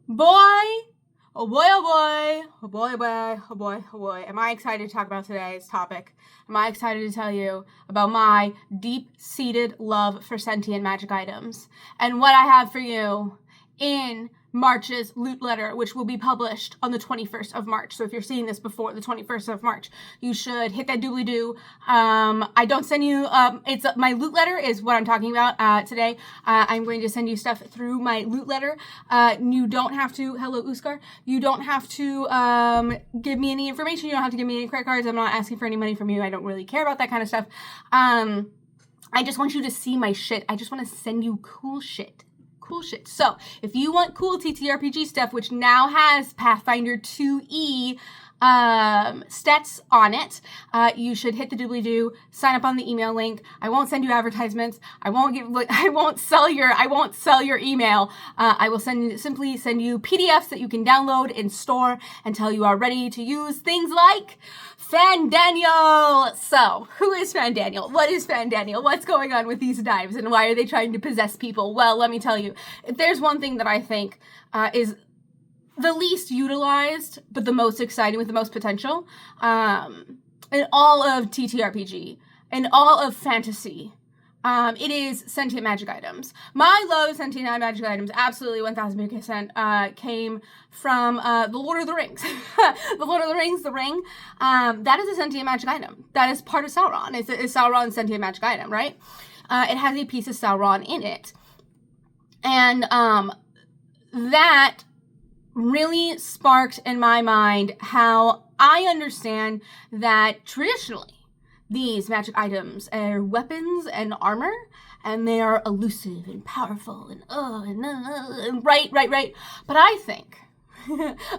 Boy, oh boy, oh boy, oh boy, oh boy, oh boy, oh boy. Am I excited to talk about today's topic? Am I excited to tell you about my deep-seated love for sentient magic items and what I have for you in March's LootLetter, which will be published on the 21st of March. So if you're seeing this before the 21st of March, you should hit that doobly-doo. I don't send you, my LootLetter is what I'm talking about today. I'm going to send you stuff through my LootLetter. You don't have to, hello Uskar, you don't have to give me any information. You don't have to give me any credit cards. I'm not asking for any money from you. I don't really care about that kind of stuff. I just want you to see my shit. I just want to send you cool shit. Cool shit. So if you want cool TTRPG stuff, which now has Pathfinder 2E stats on it, you should hit the doobly-doo, sign up on the email link. I won't send you advertisements. I won't sell your email. I will simply send you PDFs that you can download and store until you are ready to use things like Fandaniel. So, who is Fandaniel? What is Fandaniel? What's going on with these knives and why are they trying to possess people? Well, let me tell you, if there's one thing that I think is the least utilized, but the most exciting with the most potential, in all of TTRPG, in all of fantasy, it is sentient magic items. My love of sentient magic items, absolutely 1000% came from the Lord of the Rings. The Lord of the Rings, the ring, that is a sentient magic item. That is part of Sauron. It's Sauron's sentient magic item, right? It has a piece of Sauron in it. And that really sparked in my mind how I understand that traditionally these magic items are weapons and armor, and they are elusive and powerful and right. But I think,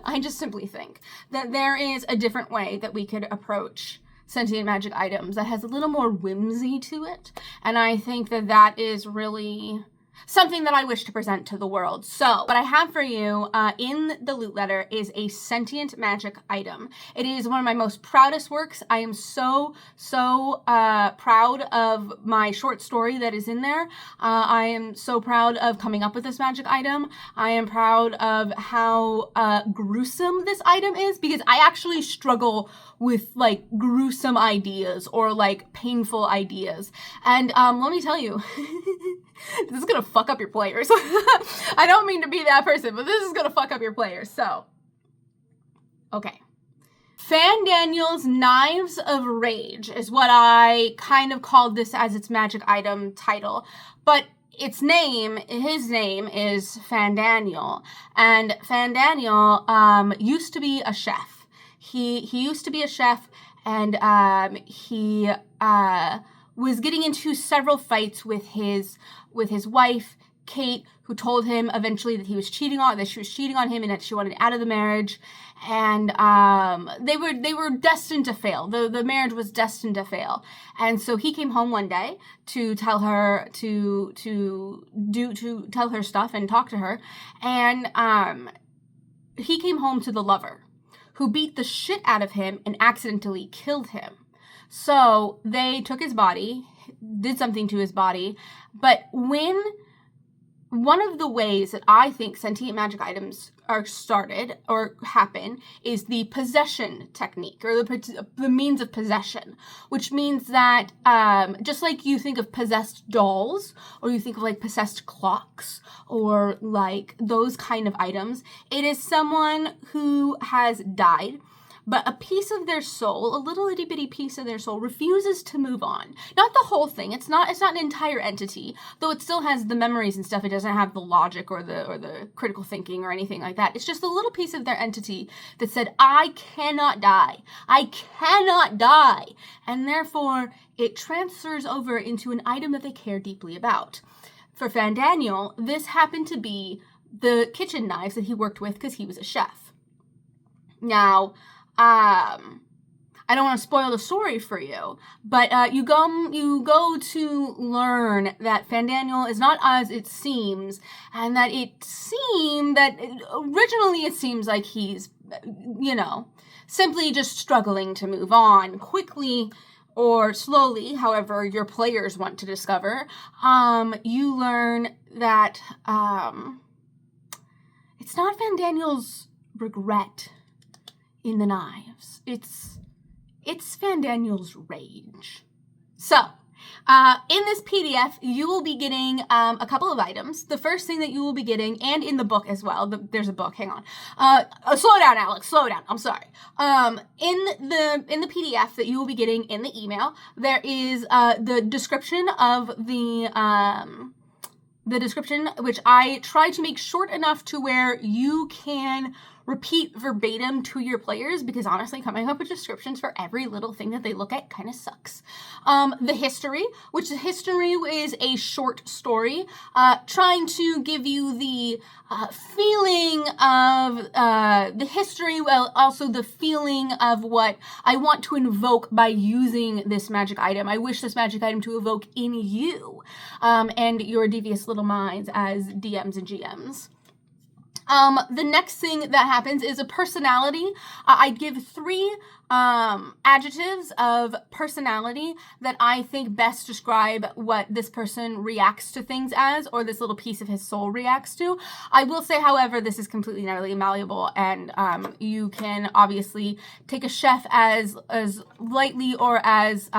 I just simply think that there is a different way that we could approach sentient magic items that has a little more whimsy to it. And I think that that is really something that I wish to present to the world. So what I have for you in the LootLetter is a sentient magic item. It is one of my most proudest works. I am so proud of my short story that is in there. I am so proud of coming up with this magic item. I am proud of how gruesome this item is, because I actually struggle with like gruesome ideas or like painful ideas. And let me tell you, this is gonna fuck up your players. I don't mean to be that person, but this is gonna fuck up your players. So, okay. Fandaniel's Knives of Rage is what I kind of called this as its magic item title. But his name is Fandaniel. And Fandaniel used to be a chef. He used to be a chef, and he was getting into several fights with his wife, Kate, who told him eventually that she was cheating on him and that she wanted out of the marriage. And they were destined to fail. The marriage was destined to fail. And so he came home one day to tell her to tell her stuff and talk to her. And he came home to the lover, who beat the shit out of him and accidentally killed him. So they took his body, did something to his body, but when one of the ways that I think sentient magic items are started or happen is the possession technique, or the means of possession, which means that just like you think of possessed dolls, or you think of like possessed clocks, or like those kind of items, it is someone who has died, but a piece of their soul, a little itty bitty piece of their soul, refuses to move on. Not the whole thing. It's not an entire entity, though it still has the memories and stuff. It doesn't have the logic or the critical thinking or anything like that. It's just a little piece of their entity that said, I cannot die. I cannot die. And therefore, it transfers over into an item that they care deeply about. For Fandaniel, this happened to be the kitchen knives that he worked with because he was a chef. Now, I don't want to spoil the story for you, but you go to learn that Fandaniel is not as it seems, and that originally it seems like he's, simply just struggling to move on quickly or slowly, however your players want to discover. You learn that it's not Fandaniel's regret in the knives. It's Fandaniel's rage. So, in this PDF, you will be getting a couple of items. The first thing that you will be getting, and in the book as well, there's a book, hang on. Slow down, Alex, slow down, I'm sorry. In the PDF that you will be getting in the email, there is the description of the description, which I try to make short enough to where you can repeat verbatim to your players, because honestly, coming up with descriptions for every little thing that they look at kind of sucks. The history, which the history is a short story, trying to give you the feeling of the history, while also the feeling of what I want to invoke by using this magic item. I wish this magic item to evoke in you and your devious little minds as DMs and GMs. The next thing that happens is a personality. I give 3 adjectives of personality that I think best describe what this person reacts to things as, or this little piece of his soul reacts to. I will say, however, this is completely and utterly malleable, and you can obviously take a chef as lightly or as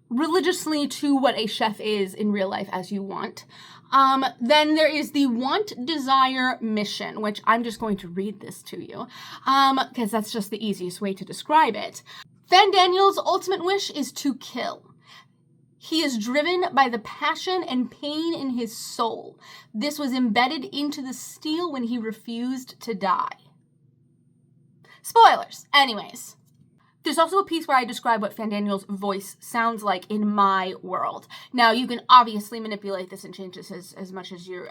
religiously to what a chef is in real life as you want. Then there is the want, desire, mission, which I'm just going to read this to you, because that's just the easiest way to describe it. Fandaniel's ultimate wish is to kill. He is driven by the passion and pain in his soul. This was embedded into the steel when he refused to die. Spoilers. Anyways. There's also a piece where I describe what Fandaniel's voice sounds like in my world. Now, you can obviously manipulate this and change this as much as you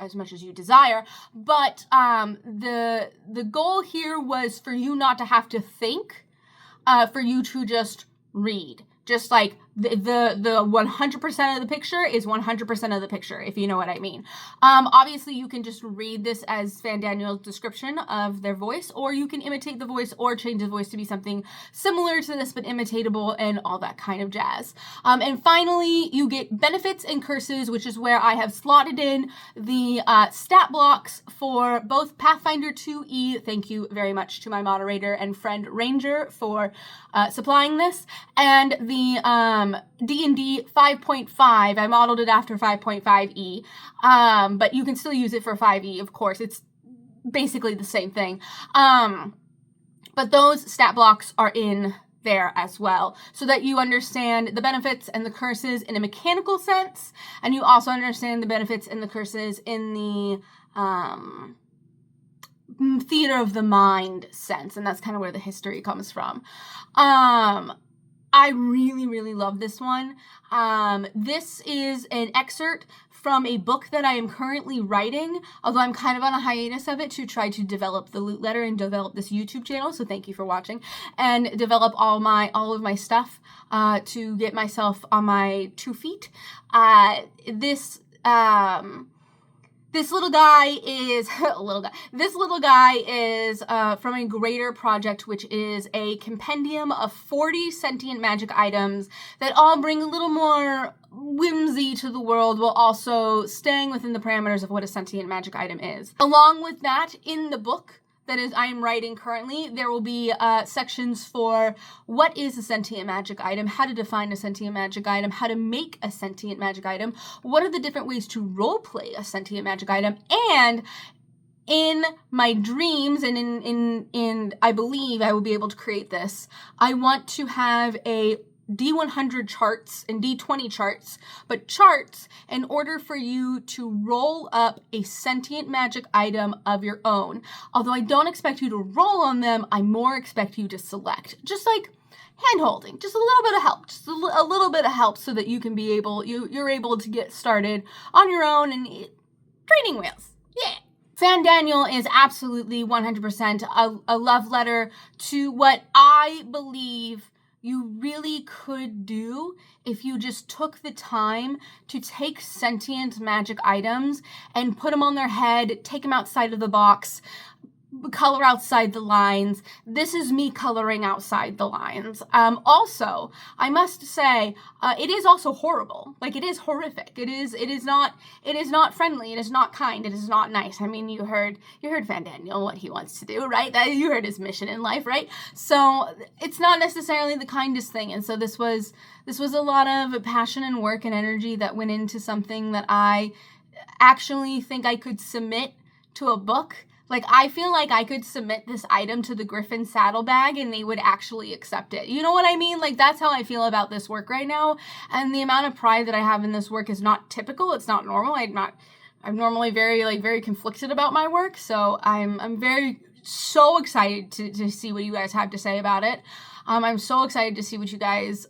desire, but the goal here was for you not to have to think, for you to just read. Just like the 100% of the picture is 100% of the picture, if you know what I mean. Obviously, you can just read this as Fandaniel's description of their voice, or you can imitate the voice or change the voice to be something similar to this but imitatable and all that kind of jazz. And finally, you get benefits and curses, which is where I have slotted in the stat blocks for both Pathfinder 2E. Thank you very much to my moderator and friend Ranger for supplying this, and the D&D 5.5, I modeled it after 5.5E, but you can still use it for 5E, of course. It's basically the same thing. But those stat blocks are in there as well, so that you understand the benefits and the curses in a mechanical sense, and you also understand the benefits and the curses in the theater of the mind sense, and that's kind of where the history comes from. I really, really love this one. This is an excerpt from a book that I am currently writing, although I'm kind of on a hiatus of it to try to develop the LootLetter and develop this YouTube channel, so thank you for watching, and develop all of my stuff to get myself on my 2 feet. This little guy is from a greater project, which is a compendium of 40 sentient magic items that all bring a little more whimsy to the world, while also staying within the parameters of what a sentient magic item is. Along with that, in the book that I am writing currently, there will be sections for what is a sentient magic item, how to define a sentient magic item, how to make a sentient magic item, what are the different ways to roleplay a sentient magic item, and in my dreams, and in I believe I will be able to create this, I want to have a D100 charts and D20 charts, but charts in order for you to roll up a sentient magic item of your own. Although I don't expect you to roll on them, I more expect you to select. Just like hand-holding, just a little bit of help, just a little bit of help so that you can be able, you're able to get started on your own and training wheels. Yeah. Fandaniel is absolutely 100% a love letter to what I believe you really could do if you just took the time to take sentient magic items and put them on their head, take them outside of the box, color outside the lines. This is me coloring outside the lines. Also, I must say, it is also horrible. Like, it is horrific. It is not friendly. It is not kind. It is not nice. I mean, you heard Van Daniel, what he wants to do, right? You heard his mission in life, right? So it's not necessarily the kindest thing. And so this was a lot of passion and work and energy that went into something that I actually think I could submit to a book. Like, I feel like I could submit this item to the Griffin Saddlebag and they would actually accept it. You know what I mean? Like, that's how I feel about this work right now. And the amount of pride that I have in this work is not typical. It's not normal. I'm normally very conflicted about my work. So I'm so excited to see what you guys have to say about it. I'm so excited to see what you guys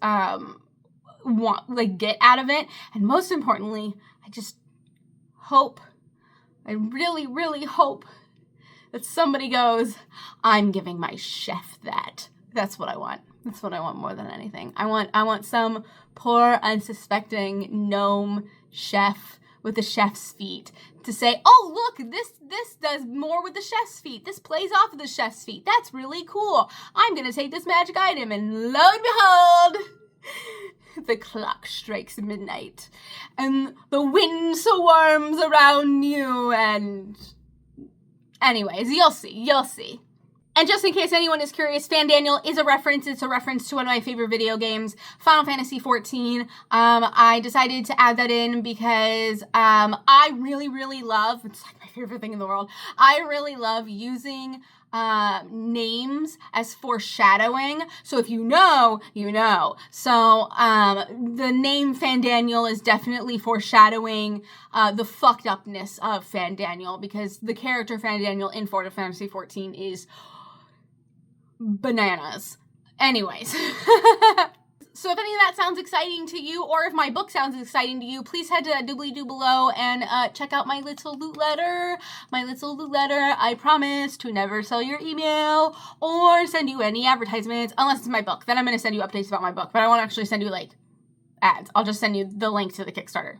get out of it. And most importantly, I just hope, I really, really hope that somebody goes, I'm giving my chef that. That's what I want. That's what I want more than anything. I want some poor, unsuspecting gnome chef with the chef's feet to say, oh, look, this does more with the chef's feet. This plays off of the chef's feet. That's really cool. I'm going to take this magic item, and lo and behold, the clock strikes midnight and the wind swarms around you, and anyways, you'll see. And just in case anyone is curious, Fan Daniel is a reference. It's a reference to one of my favorite video games, Final Fantasy XIV. I decided to add that in because I really, really love, it's like my favorite thing in the world, I really love using names as foreshadowing. So if you know, you know. So the name Fan Daniel is definitely foreshadowing the fucked upness of Fan Daniel, because the character Fan Daniel in Final Fantasy XIV is bananas. Anyways. So if any of that sounds exciting to you, or if my book sounds exciting to you, please head to that doobly-doo below and check out my little loot letter. My little loot letter. I promise to never sell your email or send you any advertisements, unless it's my book. Then I'm going to send you updates about my book, but I won't actually send you, like, ads. I'll just send you the link to the Kickstarter.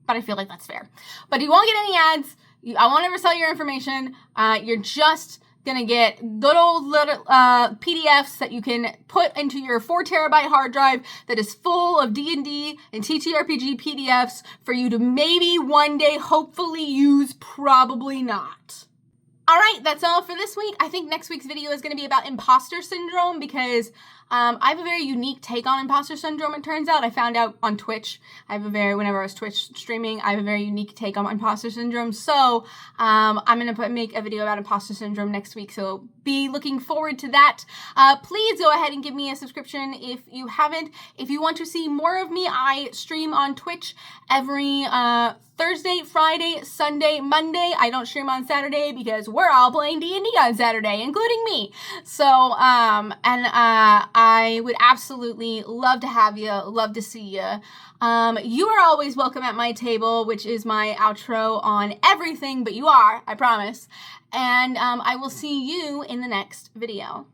But I feel like that's fair. But you won't get any ads. I won't ever sell your information. You're just gonna get good old little PDFs that you can put into your 4 terabyte hard drive that is full of D&D and TTRPG PDFs for you to maybe one day hopefully use, probably not. All right, that's all for this week. I think next week's video is going to be about imposter syndrome, because I have a very unique take on imposter syndrome, it turns out. I found out on Twitch. Whenever I was Twitch streaming, I have a very unique take on imposter syndrome. So I'm going to make a video about imposter syndrome next week, so be looking forward to that. Please go ahead and give me a subscription if you haven't. If you want to see more of me, I stream on Twitch every Thursday, Friday, Sunday, Monday. I don't stream on Saturday because we're all playing D&D on Saturday, including me. So, I would absolutely love to have you, love to see you. You are always welcome at my table, which is my outro on everything, but you are, I promise. And I will see you in the next video.